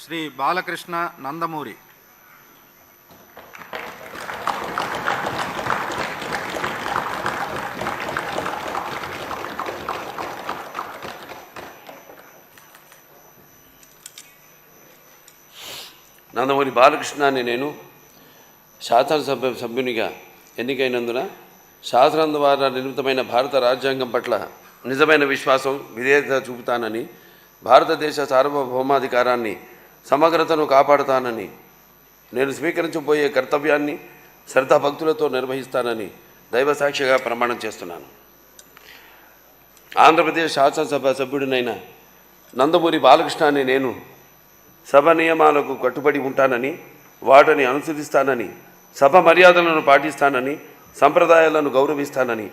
శ్రీ బాలకృష్ణ నందమూరి. నందమూరి బాలకృష్ణ అని నేను శాసనసభ సభ్యునిగా ఎన్నికైనందున శాసనం ద్వారా నిర్మితమైన భారత రాజ్యాంగం పట్ల నిజమైన విశ్వాసం, విధేయత చూపుతానని, భారతదేశ సార్వభౌమాధికారాన్ని, సమగ్రతను కాపాడుతానని, నేను స్వీకరించబోయే కర్తవ్యాన్ని శ్రద్ధాభక్తులతో నిర్వహిస్తానని దైవసాక్షిగా ప్రమాణం చేస్తున్నాను. ఆంధ్రప్రదేశ్ శాసనసభ సభ్యుడినైన నందమూరి బాలకృష్ణ అని నేను సభ నియమాలకు కట్టుబడి ఉంటానని, వాటిని అనుసరిస్తానని, సభ మర్యాదలను పాటిస్తానని, సంప్రదాయాలను గౌరవిస్తానని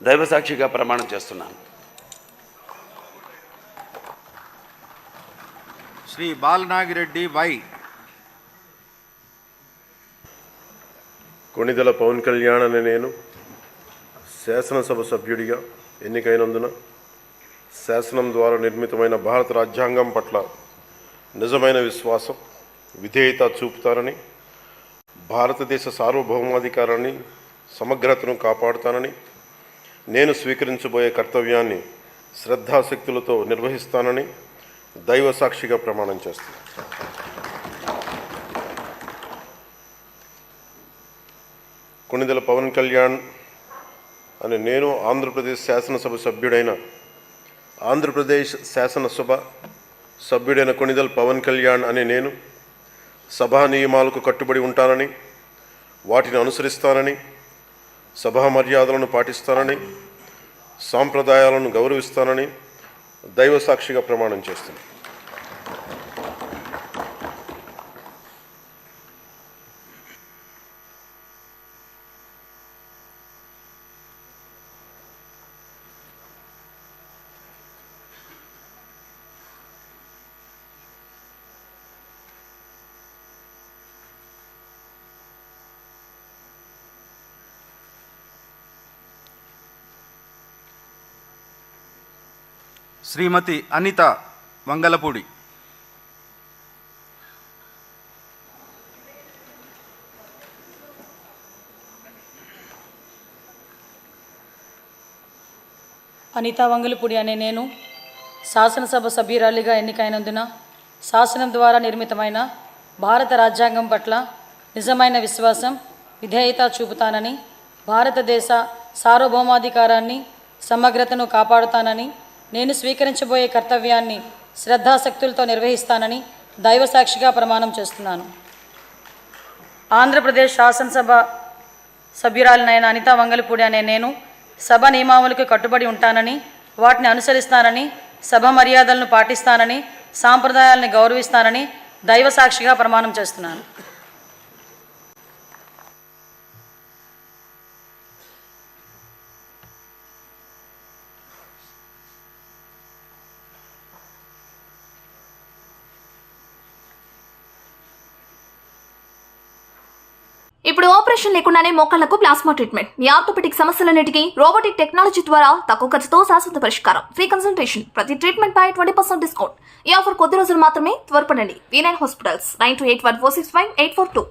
దైవసాక్షిగా ప్రమాణం చేస్తున్నాను. శ్రీ బాలనాగిరెడ్డి వై. కొణిదెల పవన్ కళ్యాణ్ అనే నేను శాసనసభ సభ్యుడిగా ఎన్నికైనందున శాసనం ద్వారా నిర్మితమైన భారత రాజ్యాంగం పట్ల నిజమైన విశ్వాసం, విధేయత చూపుతానని, భారతదేశ సార్వభౌమాధికారాన్ని, సమగ్రతను కాపాడుతానని, నేను స్వీకరించబోయే కర్తవ్యాన్ని శ్రద్ధాశక్తులతో నిర్వహిస్తానని దైవ సాక్షిగా ప్రమాణం చేస్తాను. కొణిదెల పవన్ కళ్యాణ్ అని నేను ఆంధ్రప్రదేశ్ శాసనసభ సభ్యుడైన ఆంధ్రప్రదేశ్ శాసనసభ సభ్యుడైన కొణిదెల పవన్ కళ్యాణ్ అని నేను సభా నియమాలకు కట్టుబడి ఉంటానని, వాటిని అనుసరిస్తానని, సభా మర్యాదలను పాటిస్తానని, సాంప్రదాయాలను గౌరవిస్తానని దైవ సాక్షిగా ప్రమాణం చేస్తున్నాను. శ్రీమతి అనిత వంగలపూడి. అనిత వంగలపూడి అనే నేను శాసనసభ సభ్యురాలిగా ఎన్నికైనందున శాసనం ద్వారా నిర్మితమైన భారత రాజ్యాంగం పట్ల నిజమైన విశ్వాసం, విధేయత చూపుతానని, భారతదేశ సార్వభౌమాధికారాన్ని, సమగ్రతను కాపాడుతానని, నేను స్వీకరించబోయే కర్తవ్యాన్ని శ్రద్ధాశక్తులతో నిర్వహిస్తానని దైవసాక్షిగా ప్రమాణం చేస్తున్నాను. ఆంధ్రప్రదేశ్ శాసనసభ సభ్యురాలినైన అనిత వంగలపూడి అనే నేను సభ నియమావళికి కట్టుబడి ఉంటానని, వాటిని అనుసరిస్తానని, సభ మర్యాదలను పాటిస్తానని, సాంప్రదాయాలను గౌరవిస్తానని దైవసాక్షిగా ప్రమాణం చేస్తున్నాను. ఇప్పుడు ఆపరేషన్ లేకుండానే మోకాళ్లకు ప్లాస్మా ట్రీట్మెంట్. మీ ఆర్థోపెటిక్ సమస్యలన్నిటికీ రోబోటిక్ టెక్నాలజీ ద్వారా తక్కువ ఖర్చుతో శాశ్వత పరిష్కారం. ఫ్రీ కన్సల్టేషన్, ప్రతి ట్రీట్మెంట్ పై 20% డిస్కౌంట్. ఈ ఆఫర్ కొద్ది రోజులు మాత్రమే. త్వరపడండి. V9 hospitals 9281465842.